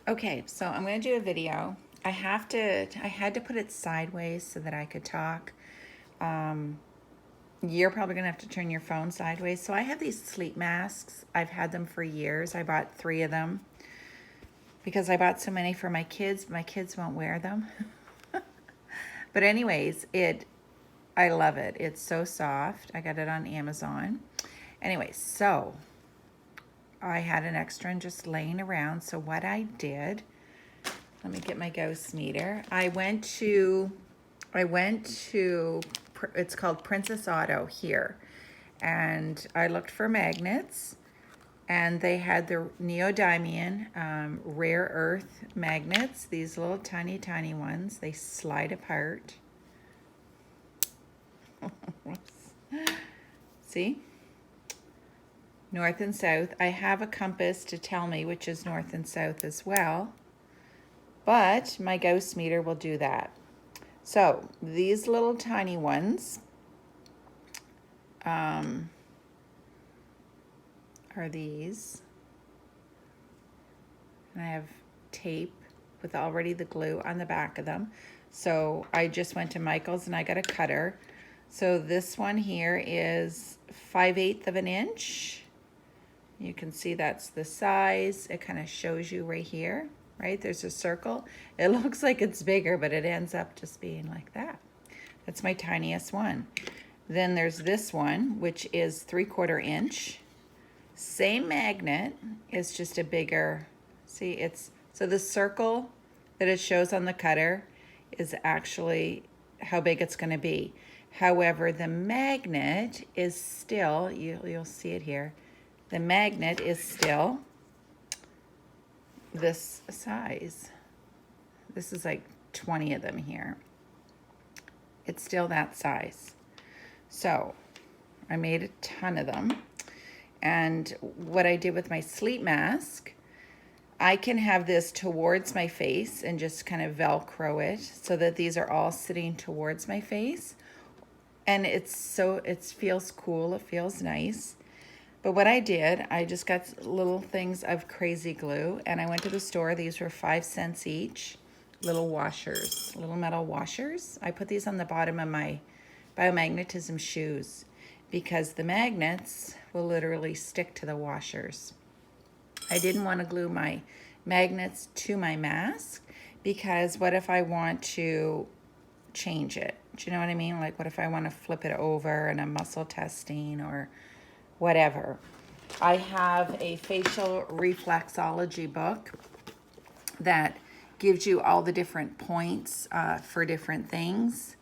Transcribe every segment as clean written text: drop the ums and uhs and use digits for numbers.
Okay, so I'm going to do a video. I had to put it sideways so that I could talk. You're probably going to have to turn your phone sideways. So I have these sleep masks. I've had them for years. I bought 3 of them because I bought so many for my kids. My kids won't wear them. But anyways, I love it. It's so soft. I got it on Amazon. Anyway, so I had an extra one just laying around. So what I did, let me get my Gauss meter. I went to, it's called Princess Auto here. And I looked for magnets, and they had the neodymium rare earth magnets, these little tiny, tiny ones. They slide apart. See? North and south. I have a compass to tell me which is north and south as well, but my Gauss meter will do that. So these little tiny ones are these, and I have tape with already the glue on the back of them. So I just went to Michael's and I got a cutter. So this one here is 5/8 of an inch. You can see that's the size. It kind of shows you right here, right? There's a circle. It looks like it's bigger, but it ends up just being like that. That's my tiniest one. Then there's this one, which is 3/4 inch. Same magnet, it's just a bigger, see, so the circle that it shows on the cutter is actually how big it's going to be. However, the magnet is still, you'll see it here, the magnet is still this size. This is like 20 of them here. It's still that size. So I made a ton of them. And what I did with my sleep mask, I can have this towards my face and just kind of Velcro it so that these are all sitting towards my face. And it feels cool, it feels nice. But what I did, I just got little things of crazy glue, and I went to the store. These were 5 cents each, little washers, little metal washers. I put these on the bottom of my Biomagnetism shoes because the magnets will literally stick to the washers. I didn't want to glue my magnets to my mask because what if I want to change it? Do you know what I mean? Like, what if I want to flip it over and I'm muscle testing or whatever. I have a facial reflexology book that gives you all the different points for different things.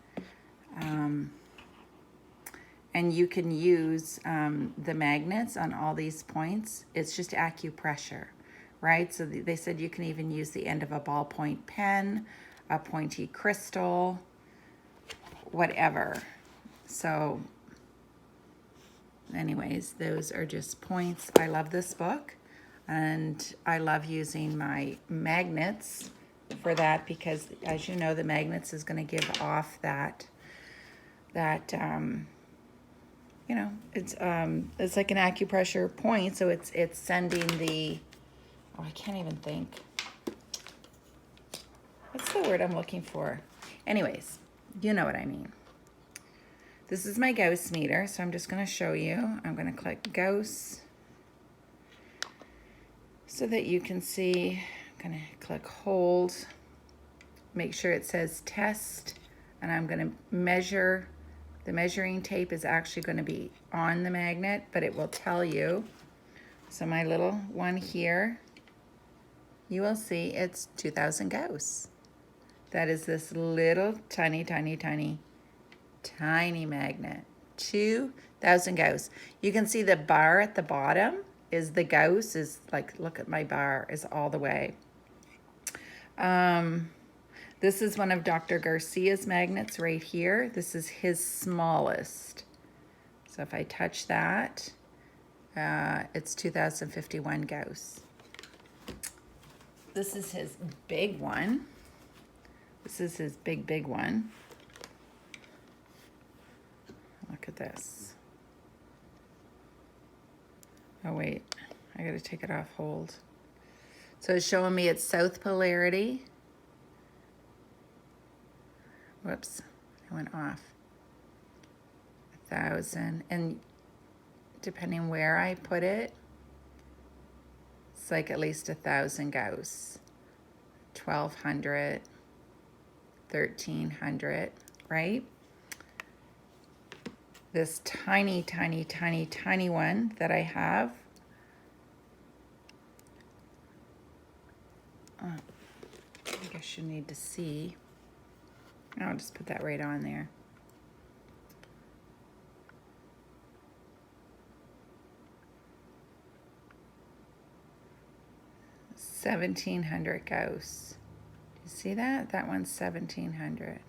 And you can use the magnets on all these points. It's just acupressure, right? So they said you can even use the end of a ballpoint pen, a pointy crystal, whatever. So anyways, those are just points. I love this book, and I love using my magnets for that because, as you know, the magnets is going to give off that it's like an acupressure point, so it's sending the, I can't even think. What's the word I'm looking for? Anyways, you know what I mean. This is my Gauss meter, so I'm just going to show you. I'm going to click Gauss so that you can see. I'm going to click hold. Make sure it says test, and I'm going to measure. The measuring tape is actually going to be on the magnet, but it will tell you. So my little one here, you will see it's 2000 Gauss. That is this little tiny, tiny, tiny, tiny magnet. 2000 Gauss. You can see the bar at the bottom is the Gauss is like, look at my bar, is all the way. This is one of Dr. Garcia's magnets right here. This is his smallest. So if I touch that, it's 2051 Gauss. This is his big one. This is his big, big one. Look at this. Oh, wait. I got to take it off hold. So it's showing me its south polarity. Whoops, I went off. 1,000, and depending where I put it, it's like at least 1,000 Gauss. 1,200, 1,300, right? This tiny, tiny, tiny, tiny one that I have, I guess you need to see. I'll just put that right on there. $1,700 Gauss. Do you see that? That one's 1,700.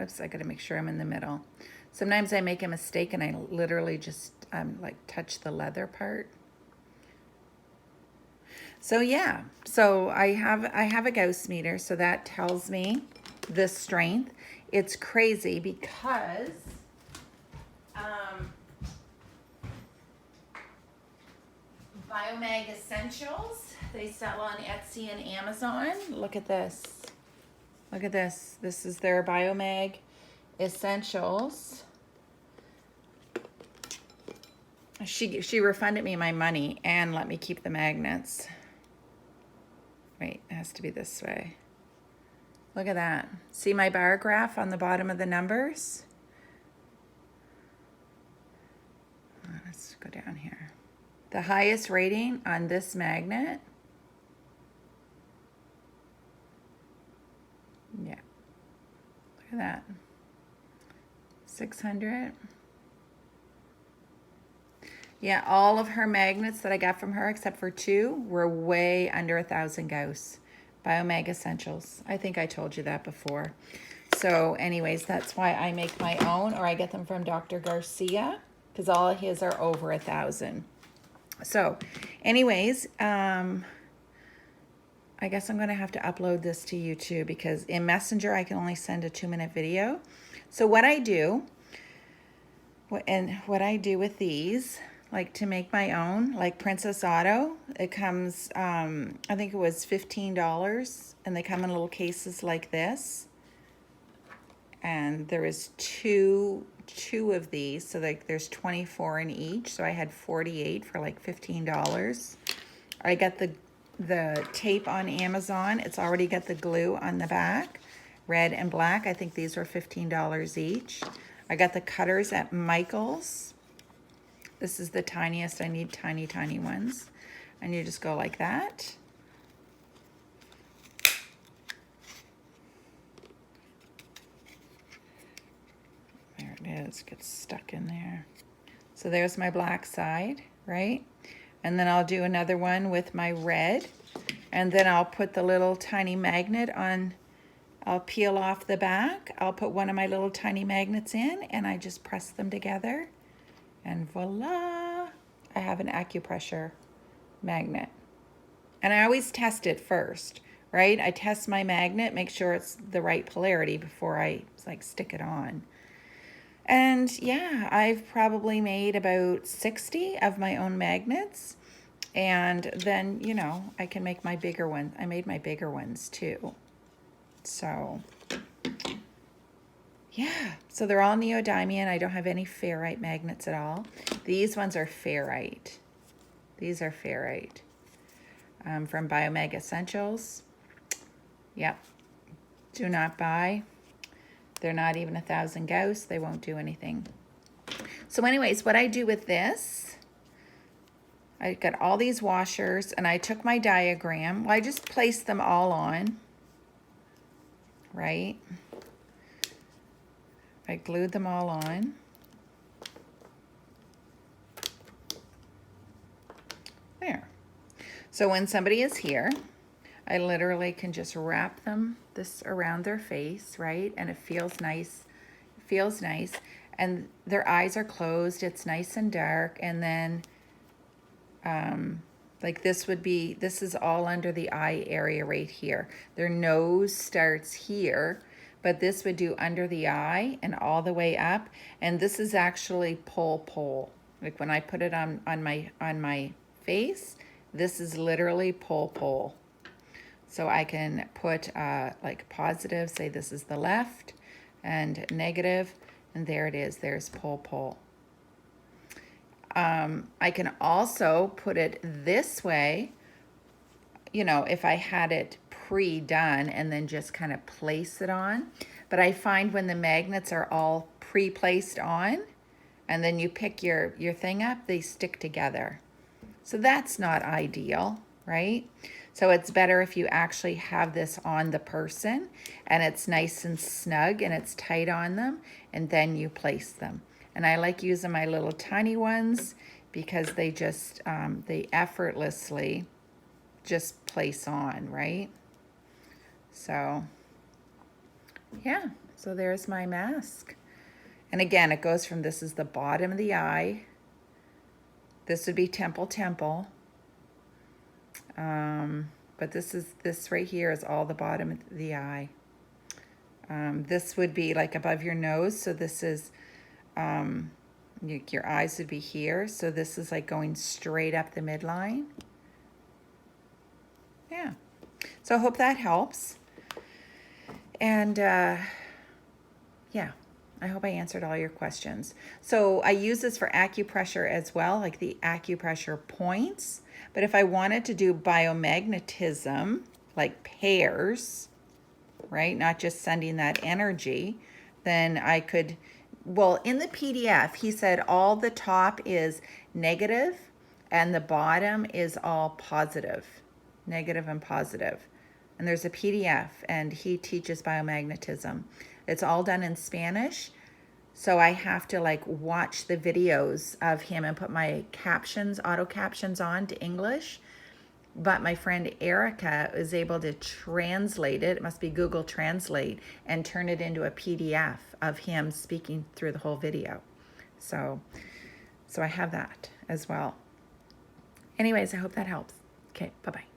Oops, I gotta make sure I'm in the middle. Sometimes I make a mistake and I literally just like touch the leather part. So yeah, so I have a Gauss meter, so that tells me the strength. It's crazy because Biomag Essentials, they sell on Etsy and Amazon. Look at this. Look at this. This is their Biomag Essentials. She refunded me my money and let me keep the magnets. Wait, it has to be this way. Look at that. See my bar graph on the bottom of the numbers? Let's go down here. The highest rating on this magnet, yeah, look at that, 600. Yeah, all of her magnets that I got from her, except for 2, were way under 1,000 Gauss. Biomag Essentials. I think I told you that before. So anyways, that's why I make my own, or I get them from Dr. Garcia, because all of his are over 1,000. So anyways, I guess I'm going to have to upload this to YouTube, because in Messenger I can only send a 2-minute video. So what I do with these, like to make my own, like Princess Auto, it comes, I think it was $15, and they come in little cases like this. And there is two of these, so like there's 24 in each, so I had 48 for like $15. I got the tape on Amazon. It's already got the glue on the back, red and black. I think these were $15 each. I got the cutters at Michael's. This is the tiniest. I need tiny, tiny ones. And you just go like that. There it is, gets stuck in there. So there's my black side, right? And then I'll do another one with my red. And then I'll put the little tiny magnet on. I'll peel off the back. I'll put one of my little tiny magnets in, and I just press them together. And voila, I have an acupressure magnet. And I always test it first, right? I test my magnet, make sure it's the right polarity before I like stick it on. And yeah, I've probably made about 60 of my own magnets. And then, you know, I can make my bigger ones. I made my bigger ones too. So yeah, so they're all neodymium. I don't have any ferrite magnets at all. These ones are ferrite. These are ferrite from Biomag Essentials. Yep, do not buy. They're not even 1,000 Gauss. They won't do anything. So anyways, what I do with this, I got all these washers, and I took my diagram. Well, I just placed them all on, right? I glued them all on. There. So when somebody is here, I literally can just wrap them this around their face, right? And it feels nice. It feels nice. And their eyes are closed. It's nice and dark. And then like this is all under the eye area right here. Their nose starts here, but this would do under the eye and all the way up. And this is actually pole. Like when I put it on my face, this is literally pole. So I can put like positive, say this is the left, and negative, and there it is. There's pole, pole. I can also put it this way, you know, if I had it pre-done and then just kind of place it on. But I find when the magnets are all pre-placed on, and then you pick your thing up, they stick together. So that's not ideal, right? So it's better if you actually have this on the person and it's nice and snug and it's tight on them, and then you place them. And I like using my little tiny ones because they just, they effortlessly just place on, right? So, yeah, so there's my mask. And again, it goes from, this is the bottom of the eye. This would be temple, temple. But this right here is all the bottom of the eye. This would be like above your nose. So this is, your eyes would be here. So this is like going straight up the midline. Yeah. So I hope that helps. And yeah, I hope I answered all your questions. So I use this for acupressure as well, like the acupressure points. But if I wanted to do biomagnetism, like pairs, right, not just sending that energy, then I could, well, in the PDF, he said all the top is negative and the bottom is all positive, negative and positive. And there's a PDF, and he teaches biomagnetism. It's all done in Spanish, so I have to like watch the videos of him and put my captions, auto captions on to English. But my friend Erica is able to translate it. It must be Google Translate, and turn it into a PDF of him speaking through the whole video. So I have that as well. Anyways, I hope that helps. Okay, bye-bye.